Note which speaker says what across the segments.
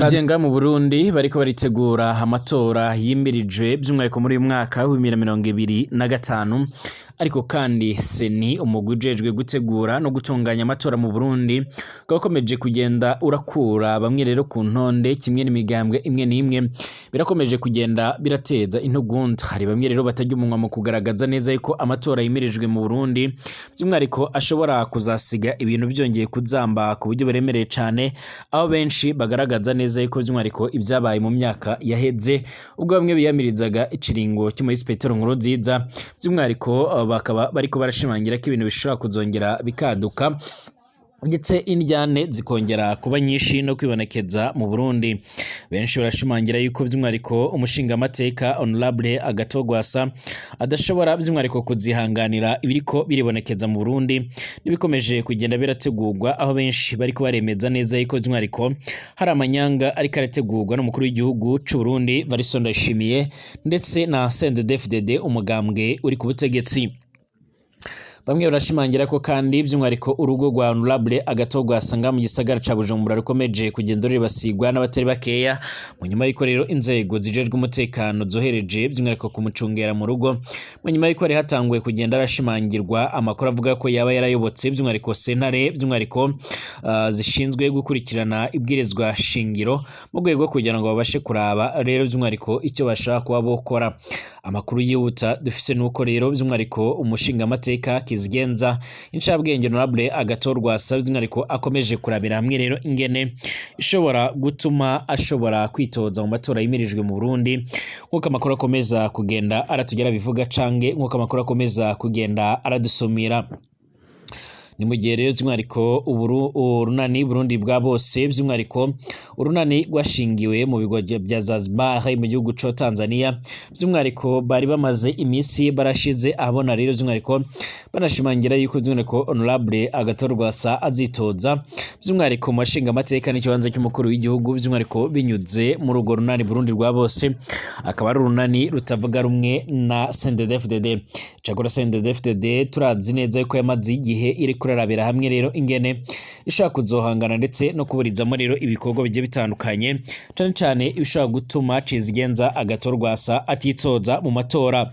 Speaker 1: Mugenga mu Burundi bariko baritegura amatora yimirije by'umwihariko muri uyu mwaka wa 2025 ariko kandi seni umugwi ujejwe gutegura no gutunganya amatora mu Burundi gakomeje kugenda urakura bamwe rero ku ntonde kimwe n'imigambwe imwe n'imwe birakomeje kugenda birateza intugunda. Hari bamwe rero batajya umunwa mu kugaragaza neza yuko amatora yimirijwe mu Burundi by'umwihariko ashobora kuzasiga ibintu byongeye kuzamba ku buryo buremereye cyane, aho benshi bagaragaza neza yuko by'umwihariko ibyabaye mu myaka yaheze ubwo bamwe biyamirizaga ikiringo cy'umuhisi Petero Nkurunziza by'umwihariko bakaba bariko barashimangira ko ibintu bishobora kuzongera bikaduka ndetse indyane zikongera kuba nyinshi no kwibonekeza mu Burundi. Benshi barashimangira yuko by'umwihariko umushinga amateka Honorable Agatogwasa adashobora by'umwihariko kuzihanganira ibiriko biribonekeza mu Burundi nibikomeje kugenda birategurwa, aho benshi bariko baremeza neza yuko by'umwihariko hari amanyanga ariko arategurwa n'umukuru w'igihugu c'u Burundi Variston Ndayishimiye ndetse na CNDD-FDD umugambwe uri ku butegetsi. Bamwe barashimangira ko kandi by'umwihariko urugo rwa Honorable Agatogwasa nga mu gisagara ca Bujumbura rukomeje kugenda rubasigwa n'abatari bakeya mu nyuma y'iko rero inzego zijejwe umutekano zohereje by'umwihariko kumucungera mu rugo mu nyuma y'iko rero hatanguye kugenda arashimangirwa amakuru avuga ko yaba yarayobotse by'umwihariko sentare by'umwihariko zishinzwe gukurikirana ibwirizwa shingiro mu rwego kugira ngo babashe kuraba rero by'umwihariko icyo bashaka kuba bokora. Amakuru yihuta dufise nuko rero by'umwihariko umushinga amateka Kizigenza incabwenge Honorable Agatogwasa by'umwihariko akomeje kurabira hamwe rero ingene ishobora gutuma ashobora kwitoza mu matora yimirijwe mu Burundi nkuko amakuru akomeza kugenda aratugera bivuga cange nkuko amakuru akomeza kugenda aradusumira. Ni mu gihe rero by'umwihariko urunani Burundi bwa bose by'umwihariko urunani rwashingiwe mu bigo bya Zanzibar mu gihugu cyo Tanzania by'umwihariko bari bamaze imisi barashize abona rero by'umwihariko banashimangira yuko by'umwihariko Honorable Agatogwasa azitoza by'umwihariko mu mashinga amateka n'ikibanza cy'umukuru w'igihugu by'umwihariko binyuze mu rugo runani Burundi rwa bose akaba ari urunani rutavuga rumwe na CNDD-FDD. Cagora CNDD-FDD turazi neza yuko yamaze igihe iri kurarabira hamwe rero ingene ishaka kuzohangana ndetse no kuburizamo rero ibikorwa bigiye bitandukanye cyane cyane ibishaka gutuma Kizigenza Agatogwasa atitoza mu matora.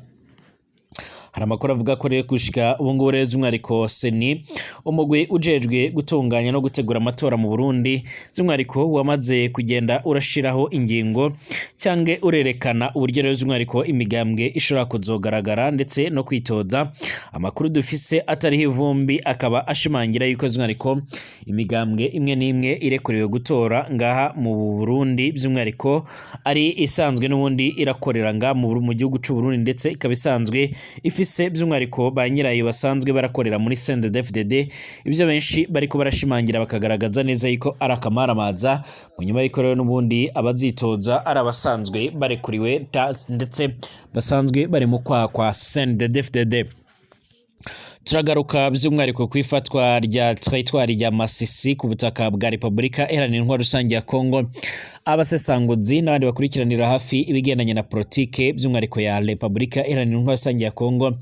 Speaker 1: Hari amakuru avuga ko rero kushika ubu ngubu rero by'umwihariko seni umugwi ujejwe gutunganya no gutegura amatora mu Burundi by'umwihariko wamaze kugenda urashiraho ingingo cyange urerekana uburyo rero by'umwihariko imigambwe ishobora kuzogaragara ndetse no kwitoza. Amakuru dufise atari ivumbi akaba ashimangira yuko by'umwihariko imigambwe imwe n'imwe irekuriwe gutora ngaha mu Burundi by'umwihariko ari isanzwe n'ubundi irakorera nga mu gihugu c'u Burundi ndetse ikaba isanzwe ifise by'umwihariko ba nyirayo basanzwe barakorera muri CNDD-FDD. Ibyo benshi bariko barashimangira bakagaragaza neza yuko ari akamaramaza mu nyuma y'iko rero n'ubundi abazitoza ari abasanzwe barekuriwe ndetse basanzwe bari mu kwa CNDD-FDD. Turagaruka by'umwihariko kwifatwa rya territoire rya Masisi ku butaka bwa Republika Iharanira Intwaro Rusange ya Kongo. Abasesanguzi n'abandi bakurikiranira hafi ibigendanye na politike by'umwihariko ya Republika Iharanira Intwaro Rusange ya Kongo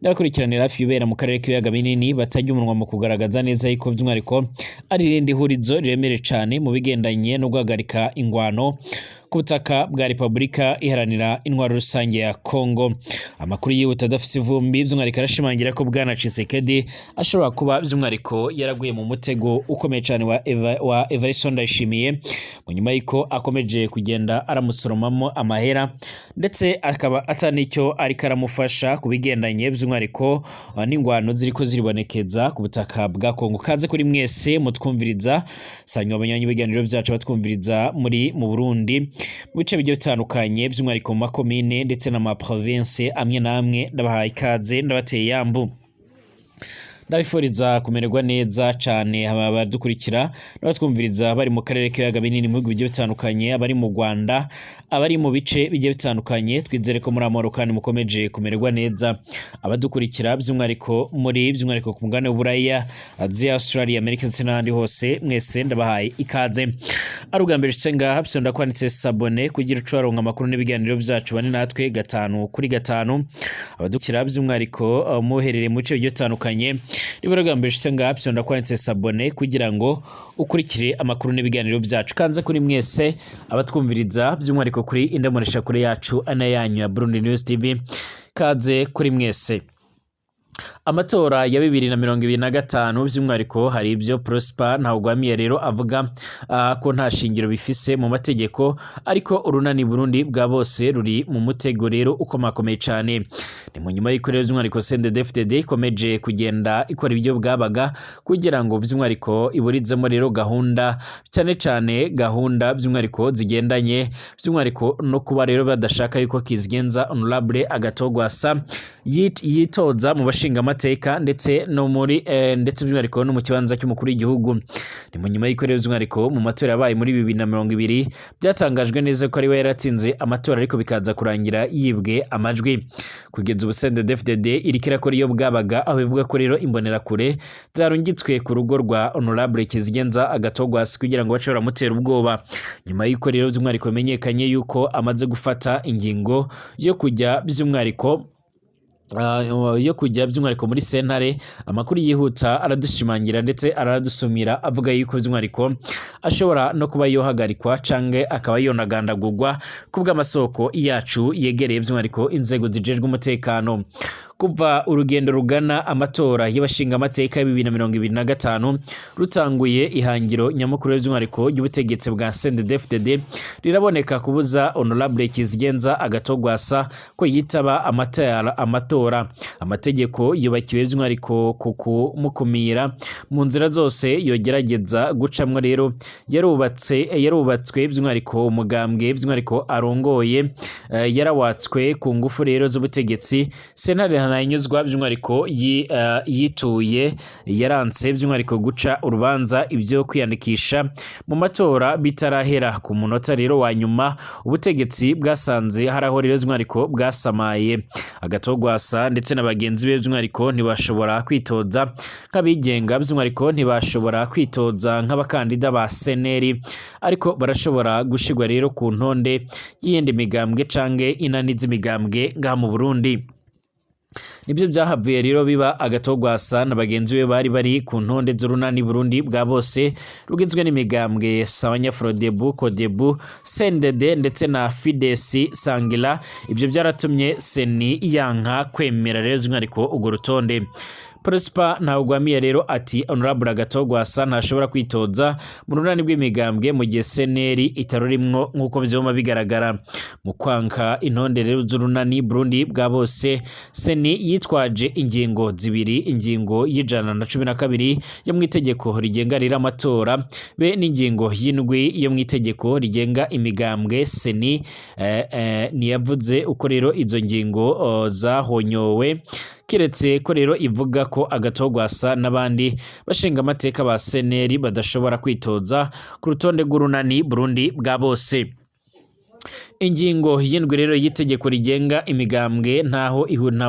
Speaker 1: n'abakurikiranira hafi ibera mu karere k'ibiyaga binini batajya umunwa mu kugaragaza neza yuko by'umwihariko ari irindi hurizo riremere cyane mu bigendanye no guhagarika ingwano ku butaka bwa Republika Iharanira Intwaro Rusange ya Kongo. Amakuru yihuta adafise ivumbi by'umwihariko arashimangira ko Bwana Tshisekedi ashobora kuba by'umwihariko yaraguye mu mutego ukomeye cyane wa Variston Ndayishimiye mu nyuma y'iko akomeje kugenda aramusoromamo amahera ndetse akaba atanicyo ariko aramufasha kubigendanye by'umwihariko n'ingwano ziriko ziribonekeza ku butaka bwa Kongo. Kaze kuri mwese mutwumviriza sanywa abanyanyi biganiro byacu batwumviriza muri mu Burundi mu bice bigiye bitandukanye by'umwihariko mu makomine ndetse n'ama province amwe namwe ndabahaye ikaze ndabateye yambu. Ndabifuriza kumererwa neza cyane abadukurikira n'abatwumviriza bari mu karere k'ibiyaga binini mu bihugu bigiye bitandukanye, abari mu Rwanda, abari mu bice bigiye bitandukanye. Twizere ko muri amahoro kandi mukomeje kumererwa neza. Abadukurikira by'umwihariko ku mugabane w'Uburaya, Aziya, Australia, Amerika ndetse n'ahandi hose mwese ndabahaye ikaze. Ari ubwa mbere ngaha bisonda kwanditse sabone kugira ucaronka amakuru n'ibiganiro byacu bane natwe 5 kuri 5. Abadukurikira by'umwihariko muherereye mu bice bigiye bitandukanye ribaragambishitse ngapyo ndakwanditse sabone kugira ngo ukurikire amakuru n'ibiganiro byacu kanze kuri mwese abatwumviriza by'umwariko kuri indamuresha kure yacu ana yanyu ya Burundi News TV kaze kuri mwese. Amatora ya 2025 by'umwariko hari ibyo Prosper Ntawugwamiye rero avuga ko nta shingiro bifise mu mategeko ariko urunani Burundi bwa bose ruri mu mutego rero ukomakomeye cyane. Ni mu nyuma y'ikorero by'umwariko CNDD-FDD ikomeje kugenda ikora ibyo bwabaga kugira ngo by'umwariko iburizemo rero gahunda cyane gahunda by'umwariko zigendanye by'umwariko no kuba rero badashaka yuko Kizigenza Honorable Agatogwasa yitoza mu bashinga amateka ndetse no muri ndetse by'umwariko no mu kibanza cy'umukuru w'igihugu. Ni mu nyuma y'ikorero by'umwariko mu matora yabaye muri 2020 byatangajwe neza ko ari we yaratsinze amatora ariko bikaza kurangira yibwe amajwi. Kugeza ubu CNDD-FDD irikira ko riyo bwabaga aho bivuga ko rero imbonera kure zarungitswe ku rugo rwa Honorable Kizigenza Agatogwasa kugira ngo bashobora mutera ubwoba. Nyuma y'uko rero by'umwariko menyekanye yuko amaze gufata ingingo yo kujya by'umwariko by'umwariko muri sentare, amakuru yihuta aradushimangira ndetse aradusumira avuga yuko by'umwariko ashobora no kuba yohagarikwa canke akaba yonagandagurwa kubw'amasoko yacu yegereye by'umwariko inzego zijejwe umutekano. Kuva urugendo rugana amatora y'abashinga amateka ya 2025 rutanguye ihangiro nyamukuru y'by'umwariko y'ubutegetsi bwa CNDD-FDD riraboneka kubuza Honorable Kizigenza Agatogwasa ko yitaba amatora. Amategeko yubakiwe by'umwariko kumukumira mu nzira zose yogerageza gucamwe rero yarubatswe by'umwariko umugambwe by'umwariko arongoye yarawatswe ku ngufu rero z'ubutegetsi. Sentare nanyuzwa by'umwariko yituye yaranse by'umwariko guca urubanza ibyo kwiyandikisha mu matora bitarahera ku munota rero wa nyuma. Ubutegetsi bwasanze haraho rero by'umwariko bwasamaye. Agatogwasa ndetse na bagenzi be by'umwariko ntibashobora kwitoza nk'abigenga by'umwariko ntibashobora kwitoza nk'abakandida ba seneri ariko barashobora gushigwa rero ku ntonde y'iyindi migambwe canke inani z'imigambwe ngaha mu Burundi. Nibyo byahavuye rero biba Agatogwasa na bagenzi be bari ku ntonde z'urunani Burundi bwa bose rugizwe n'imigambwe Sawanya Frodebu, Kodebu, CNDD ndetse na Fidesi Sangila. Ibyo byaratumye seni yanka kwemera rero by'umwariko urwo rutonde. Prosper Ntawugwamiye rero ati Honorable Agatogwasa ntashobora kwitoza mu runani rw'imigambwe mu gihe seneri itarurimwo nk'uko byoma bigaragara. Mu kwanka intonde rero z'urunani Burundi bwa bose seni yitwaje ingingo zibiri, ingingo y'112 yo mu itegeko rigenga rira amatora be n'ingingo y'indwi yo mu itegeko rigenga imigambwe. Seni niyavuze uko rero izo ngingo zahonyowe kiretse ko rero ivuga ko Agatogwasa n'abandi bashinga amateka ba seneri badashobora kwitoza ku rutonde rw'urunani Burundi bwa bose. Ingingo y'indwi rero y'itegeko rigenga imigambwe ntaho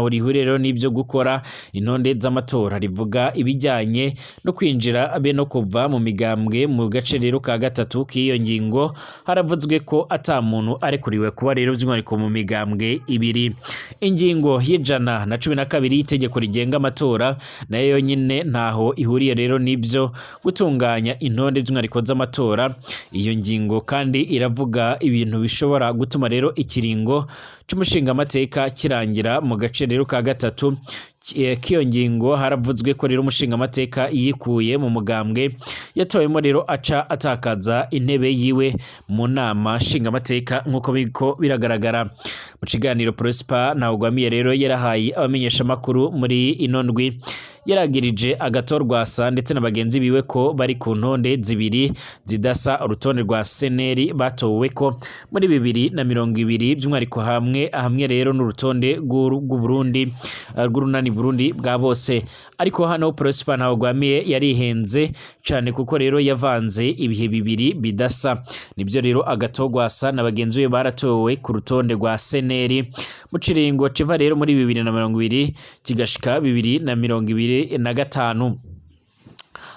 Speaker 1: rihuriro n'ibyo gukora intonde z'amatora rivuga ibijyanye no kwinjira abe no kuva mu migambwe. Mu gace rero ka gatatu k'iyo ngingo haravuzwe ko ata muntu arekuriwe kuba rero by'umwariko mu migambwe ibiri. Ingingo y'112 y'itegeko rigenga amatora nayo nyine ntaho ihuriye rero n'ibyo gutunganya intonde by'umwariko z'amatora. Iyo ngingo kandi iravuga ibintu bishobora gutuma rero ikiringo cy'umushinga amateka kirangira. Mu gace rero ka gatatu k'iyo ngingo haravuzwe ko rero umushinga amateka yikuye mu mugambwe yatowemo rero aca atakaza intebe yiwe mu nama nshinga amateka nk'uko biko biragaragara. Mu kiganiro Prosper Ntawugwamiye rero yarahaye abamenyesha makuru muri ino ndwi yaragirije Agatogwasa ndetse na bagenzi biwe ko bari ku ntonde zibiri zidasa urutonde rwa seneri batowe ko muri 2020 by'umwariko hamwe rero n'urutonde rw'Uburundi rw'urunani Burundi bwa bose. Ariko hano Prosper Ntawugwamiye yarihenze cyane kuko rero yavanze ibihe bibiri bidasa. Nibyo rero Agatogwasa na bagenzi be baratowe ku rutonde rwa seneri mu ciringo civa rero muri 2020 kigashika 2025.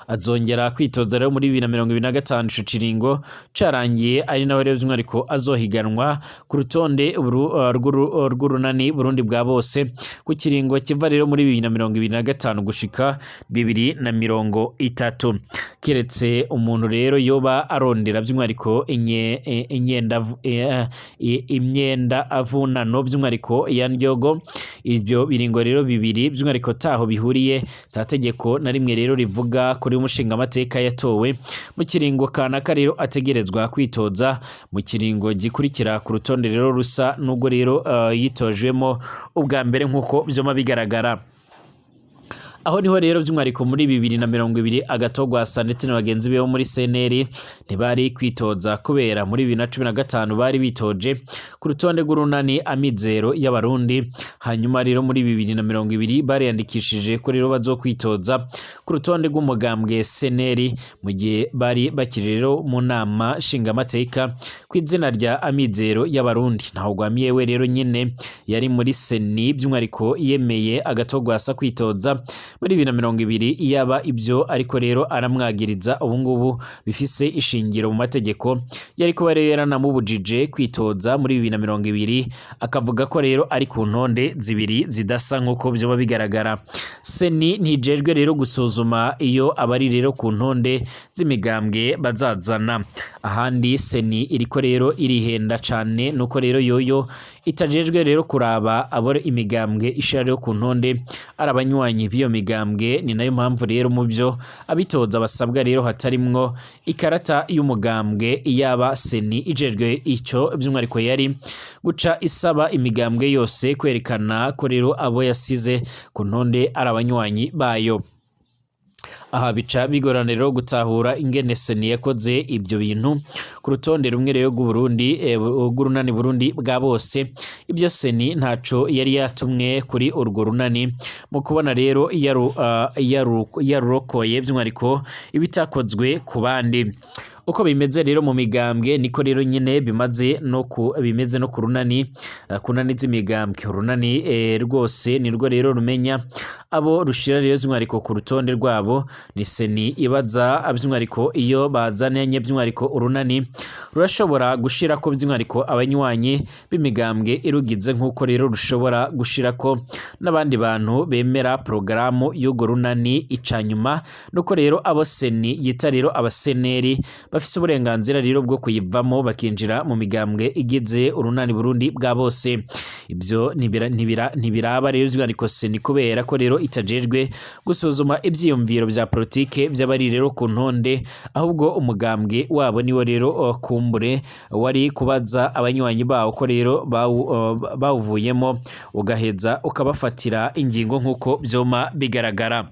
Speaker 1: azongera kwitoza rero muri 2025 ico kiringo carangiye ari nawe rero by'umwihariko azohiganwa ku rutonde rw'urunani Burundi bwa bose ku kiringo kiva rero muri 2025 gushika 2030 kiretse umuntu rero yoba arondera by'umwihariko imyenda avunano by'umwihariko ya ndyogo. Ibyo biringo rero bibiri by'umwihariko taho bihuriye tategeko na rimwe rero rivuga kuri umushinga amateka yatowe mu kiringo kanaka rero ategerezwa kwitoza mu kiringo gikurikira ku rutonde rero rusa nubwo rero yitojwemo ubwa mbere nk'uko byoma bigaragara. Aho niho rero by'umwihariko muri 2020 agatogwasa ndetse n'abagenzi be bo muri CNL ntibari kwitoza kubera muri 2015 bari bitoje ku rutonde rw'urunani amizero y'abarundi. Hanyuma rero muri 2020 bari yandikishije ko rero bazokwitoza ku rutonde rw'umugambwe CNL mu gihe bari bakiri rero mu nama nshingamateka ku izina rya amizero y'abarundi. Naho gwamiye we rero nyine yari muri seni by'umwihariko yemeye agatogwasa kwitoza muri 2020 yaba ibyo ariko rero aramwagiriza ubungubu bifise ishingiro mu mategeko yari ko bare yaranamubujije kwitoza muri 2020 akavuga ko rero ari ku ntonde zibiri zidasa nkuko byo bigaragara. Seni ntijejwe rero gusuzuma iyo abari rero ku ntonde z'imigambwe bazazana ahandi. Seni iriko rero irihenda cane nuko rero yoyo itajejwe rero kuraba abore imigambwe ishara ku ntonde arabanywanyi biyo migambwe. Ni nayo mpamvu rero mu byo abitoza basabwa rero hatarimwo ikarata y'umugambwe yaba seni ijejwe icyo by'umwihariko yari guca isaba imigambwe yose kwerekana ko rero abo yasize ku ntonde arabanywanyi bayo. Aha bica bigorana rero gutahura ingene seni yakoze ibyo bintu ku rutonde rumwe rero rw'urunani Burundi bwa bose. Ibyo seni ntaco yari yatumwe kuri urwo runani mu kubona rero yarurokoye by'umwihariko ibitakozwe ku bandi. Uko bimeze rero mu migambwe niko rero nyine bimeze no ku runani kunani z'imigambwe. Urunani rwose nirwo rero rumenya abo rushira rero by'umwihariko ku rutonde rwabo. Ni seni ibaza by'umwihariko iyo bazananye by'umwihariko urunani rurashobora gushira ko by'umwihariko abanywanyi b'imigambwe irugize nk'uko rero rushobora gushira ko n'abandi bantu bemera porogaramu y'ugo runani. Icanyuma nuko rero abo seni yita rero abaseneri bafise uburenganzira rero bwo kuyivamo bakinjira mu migambwe igize urunani Burundi bwa bose. Ibyo ntibiraba rero by'umwihariko seni kubera ko rero itajejwe gusuzuma ibyiyumviro bya politike by'abari rero ku ntonde, ahubwo umugambwe wabo niwo rero kumbure wari kubaza abanywanyi bawo ko rero bawuvuyemo ugaheza ukabafatira ingingo nk'uko byoma bigaragara.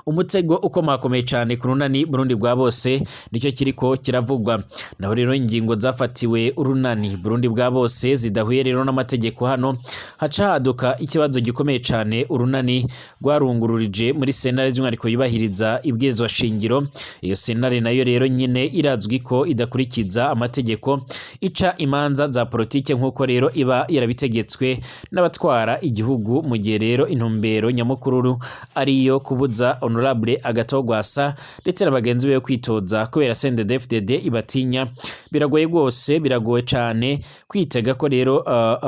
Speaker 1: Umutego ukomakomeye cyane ku runani Burundi bwa bose nicyo kiriko kiravugwa. Naho rero ingingo zafatiwe urunani Burundi bwa bose zidahuye rero n'amategeko. Hano haca haduka ikibazo gikomeye cyane. Urunani rwarungururije muri sentare by'umwihariko yubahiriza ibwirizwa shingiro. Iyo sentare nayo rero nyine irazwi ko idakurikiza amategeko, ica imanza za politike nk'uko rero iba yarabitegetswe n'abatwara igihugu, mu gihe rero intumbero nyamukuru ariyo kubuza Honorable Agatogwasa ndetse n'abagenzi be kwitoza kubera CNDD-FDD ibatinya. Biragoye rwose, biragoye cyane kwitega ko rero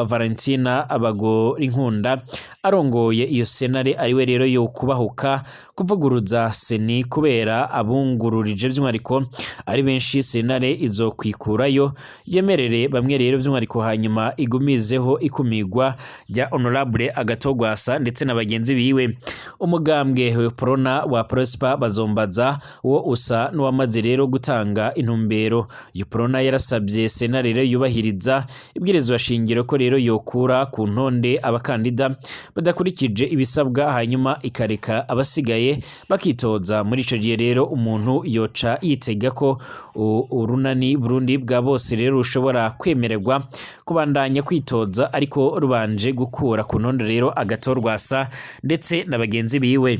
Speaker 1: Valentina Abagorinkunda arongoye iyo senare ariwe rero yo kubahuka kuvuguruza seni kubera abungururije by'umwihariko ari benshi. Senare izo kwikurayo yemerere bamwe rero by'umwihariko hanyuma igumizeho ikumigwa rya Honorable Agatogwasa ndetse n'abagenzi biwe. Umugambwe Prona wa Prosper Bazombaza wo usa n'uwamaze rero gutanga intumbero. Iyo Prona yarasabye senare rero yubahiriza ibwirizwa shingiro ko rero yokura ku ntonde abakandida badakurikije ibisabwa, hanyuma ikareka abasigaye bakitoza. Muri ico gihe rero umuntu yoca yitega ko urunani Burundi bwa bose rero rushobora kwemererwa kubandanya kwitoza, ariko rubanje gukura ku ntonde rero Agatorwasa ndetse n'abagenzi biwe.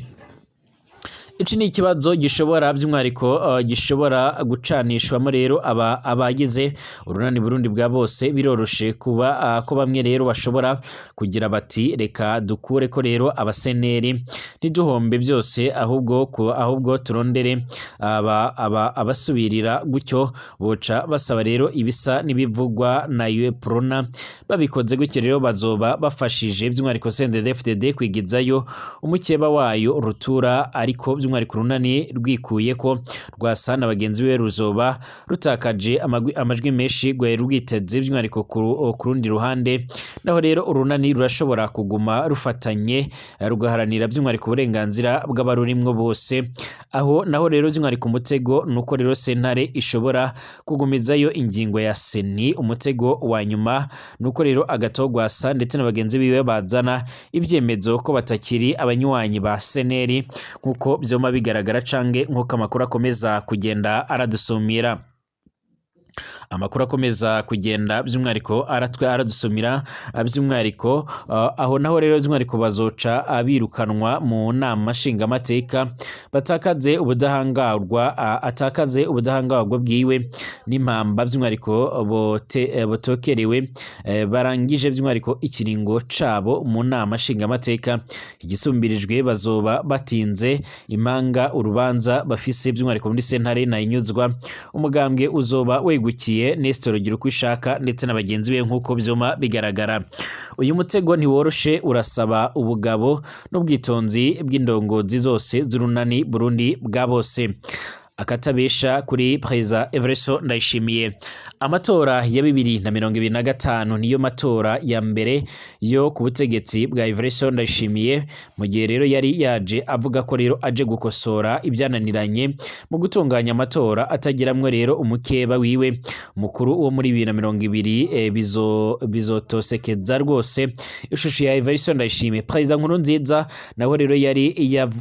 Speaker 1: Ici ni ikibazo gishobora by'umwariko gishobora gucanishwamo rero abagize urunani Burundi bwa bose biroroshe kuba ko bamwe rero bashobora kugira bati reka dukure ko rero abaseneri ntiduhombe byose ahubwo turondere abasubirira gutyo boca basaba rero ibisa n'ibivugwa na UEPRONA babikoze gutyo rero bazoba bafashije by'umwariko CNDD-FDD kwigizayo umukeba wayo rutura ariko by'umwariko runani rwikuye ko rwasa na bagenzi be ruzoba rutakaje amajwi menshi rwaye rwiteze by'umwariko ku rundi ruhande naho rero urunani rurashobora kuguma rufatanye rugaharanira by'umwariko uburenganzira bw'abarurimwo bose aho naho rero by'umwariko umutego nuko rero sentare ishobora kugumizayo ingingo ya seni umutego wa nyuma nuko rero agatogwasa ndetse na bagenzi biwe bazana ibyemezo ko batakiri abanywanyi ba seneri nkuko byoma bigaragara cange nkuko amakuru akomeza kugenda aradusumira amakuru akomeza kugenda by'umwariko aradusumira by'umwariko aho naho rero by'umwariko bazoca abirukanwa mu nama nshingamateka batakaze ubudahangarwa bwiwe n'impamba by'umwariko botokerewe barangije by'umwariko ikiringo cabo mu nama nshingamateka igisumbirijwe bazoba batinze imanga urubanza bafise by'umwariko muri sentare na inyuzwa umugambwe uzoba wegukiye Nestor Girukwishaka ndetse na bagenzi be nkuko byoma bigaragara uyu mutego ntiworoshe urasaba ubugabo n'ubwitonzi bw'indongozi zose z'urunani Burundi bwa bose akatabesha kuri Preza Evereso Ndayishimiye amatora ya 2025 niyo matora ya mbere yo ku butegetsi bwa Evereso Ndayishimiye mu gihe rero yari yaje avuga ko rero aje gukosora ibyananiranye mu gutunganya amatora atagiramwe rero umukeba wiwe mukuru wo muri 2020 bizotosekeza rwose ishusho ya Evereso Ndayishimiye Preza Nkurunziza naho rero yari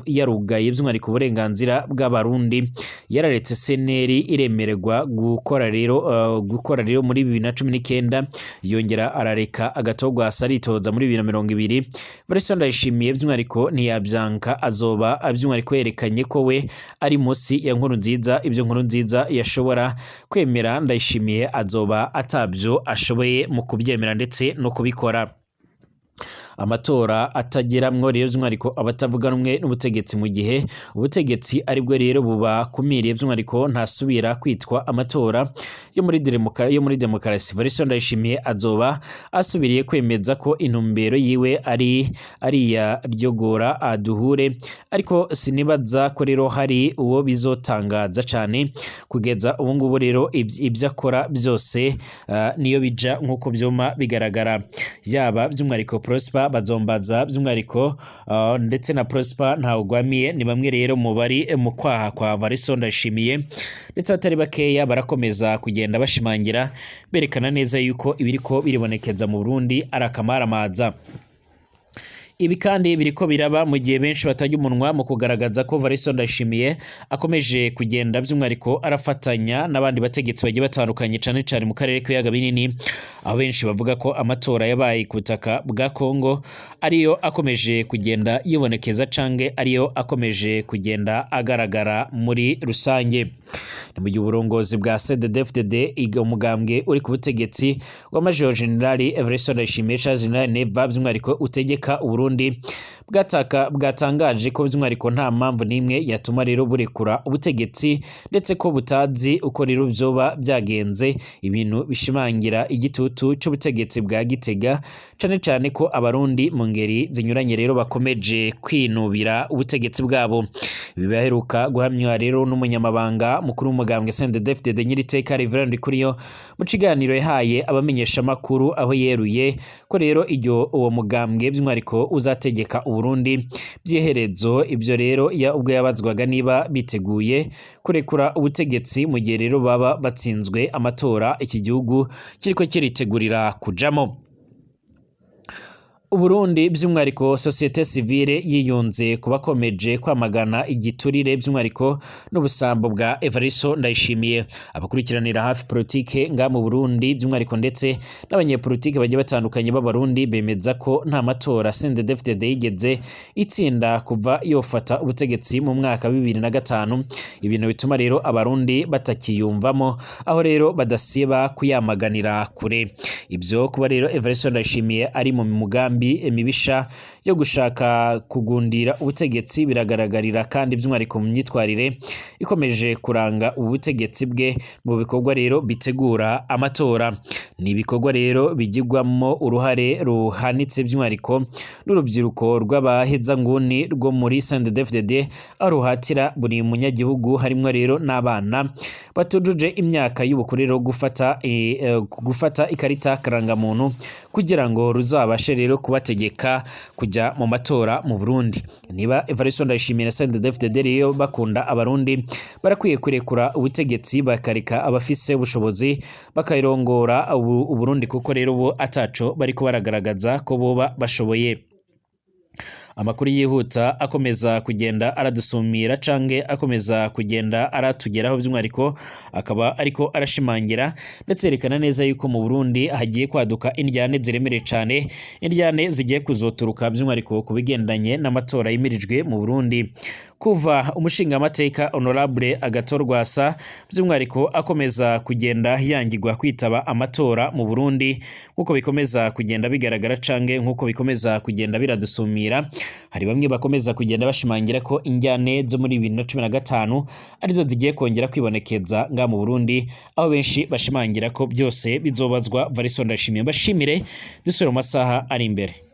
Speaker 1: yarugaye by'umwariko uburenganzira bw'abarundi yararetse seneri iremererwa gukora rero muri 2019 yongera arareka agatogwasa aritoza muri 2020 Evereso Ndayishimiye by'umwariko ntiyabyanka azoba aby'umwariko yerekanye ko we ari musi ya Nkurunziza ibyo Nkurunziza yashobora kwemera Ndayishimiye azoba atabyo ashoboye mu kubyemera ndetse no kubikora amatora atagiramwo rero by'umwariko abatavuganwe n'ubutegetsi mu gihe ubutegetsi aribwo rero buba kumiriye by'umwariko ntasubira kwitwa amatora yo muri demokarasi Evereso Ndayishimiye azoba asubiriye kwemeza ko intumbero yiwe ari ya ryogora aduhure ariko sinibaza ko rero hari uwo bizotangaza cyane kugeza ubu ngubu rero ibyo akora byose niyo bija nkuko byoma bigaragara yaba by'umwariko Prosper bazombaza by'umwariko ndetse na Prosper ntawugwamiye ni bamwe rero mu bari mu kwaha kwa Evereso Ndayishimiye ndetse atari bakeya barakomeza kugenda bashimangira berekana neza yuko ibiriko biribonekeza mu Burundi arakamaramaza ibi kandi biriko biraba mu gihe benshi batajya umunwa mu kugaragaza ko Evereso Ndayishimiye akomeje kugenda by'umwariko arafatanya n'abandi bategetsi bagiye batandukanye cyane cyane mu karere k'ibiyaga binini aho benshi bavuga ko amatora yabaye ku butaka bwa Kongo ariyo akomeje kugenda yibonekeza cange ariyo akomeje kugenda agaragara muri rusange mu gihe uburongozi bwa CNDD-FDD umugambwe uri ku butegetsi wa Major General Evereso Ndayishimiye Charles Neva by'umwariko utegeka Burundi bwatangaje ko by'umwariko nta mpamvu n'imwe yatuma rero burekura ubutegetsi ndetse ko butazi uko rero byoba byagenze ibintu bishimangira igitutu cy'ubutegetsi bwa Gitega cyane cyane ko abarundi mu ngeri zinyuranye rero bakomeje kwinubira ubutegetsi bwabo bibaheruka guhamywa rero n'umunyamabanga mukuru w'umugambwe CNDD-FDD Nyiriteka Reverend Ndikuriyo mu kiganiro yahaye abamenyesha makuru aho yeruye ko rero uwo mugambwe by'umwariko uzategeka Burundi byeherezo ibyo rero ubwo yabazwaga niba biteguye kurekura ubutegetsi mu gihe rero baba batsinzwe amatora iki gihugu kiriko kiritegurira kujamo Uburundi by'umwariko societe civile yiyunze kubakomeje kwamagana igiturire by'umwariko n'ubusambo bwa Evaristo Ndayishimiye. Abakurikiranira hafi politike nga mu Burundi by'umwariko ndetse n'abanyepolitike bagiye batandukanye b'abarundi bemeza ko nta matora CNDD-FDD yigeze itsinda kuva yofata ubutegetsi mu mwaka wa 2005, ibintu bituma rero abarundi batakiyumvamo, aho rero badasiba kuyamaganira kure. Ibyo kuba rero Evaristo Ndayishimiye ari mu mugambi emibisha yo gushaka kugundira ubutegetsi biragaragarira kandi by'umwariko mu myitwarire ikomeje kuranga ubutegetsi bwe mu bikorwa rero bitegura amatora. Ni ibikorwa rero bigirwamo uruhare ruhanitse by'umwariko n'urubyiruko rw'abaheza nguni rwo muri CNDD-FDD, aho ruhatira buri munyagihugu harimo rero n'abana batujuje imyaka y'ubukuriro gufata ikarita karangamuntu kugira ngo ruzabashe rero kubategeka kujya mu matora mu Burundi. Niba Evaristo Ndayishimiye na CNDD-FDD rero bakunda abarundi, barakwiye kurekura ubutegetsi bakareka abafise ubushobozi bakayirongora Uburundi, kuko rero bo ataco bariko baragaragaza ko boba bashoboye. Amakuru yihuta akomeza kugenda aradusumira cange akomeza kugenda aratugeraho by'umwariko akaba ariko arashimangira ndetse yerekana neza yuko mu Burundi hagiye kwaduka indyane ziremere cane, indyane zigiye kuzoturuka by'umwariko kubigendanye n'amatora yimirijwe mu Burundi. Kuva umushinga amateka Honorable Agathon Rwasa by'umwariko akomeza kugenda yangirwa kwitaba amatora mu Burundi, nkuko bikomeza kugenda bigaragara cange nkuko bikomeza kugenda biradusumira, hari bamwe bakomeza kugenda bashimangira ko injyane zo muri 2015 arizo zigiye kongera kwibonekeza nga mu Burundi, aho benshi bashimangira ko byose bizobazwa Evaristo Ndayishimiye. Bashimire dusore mu masaha ari imbere.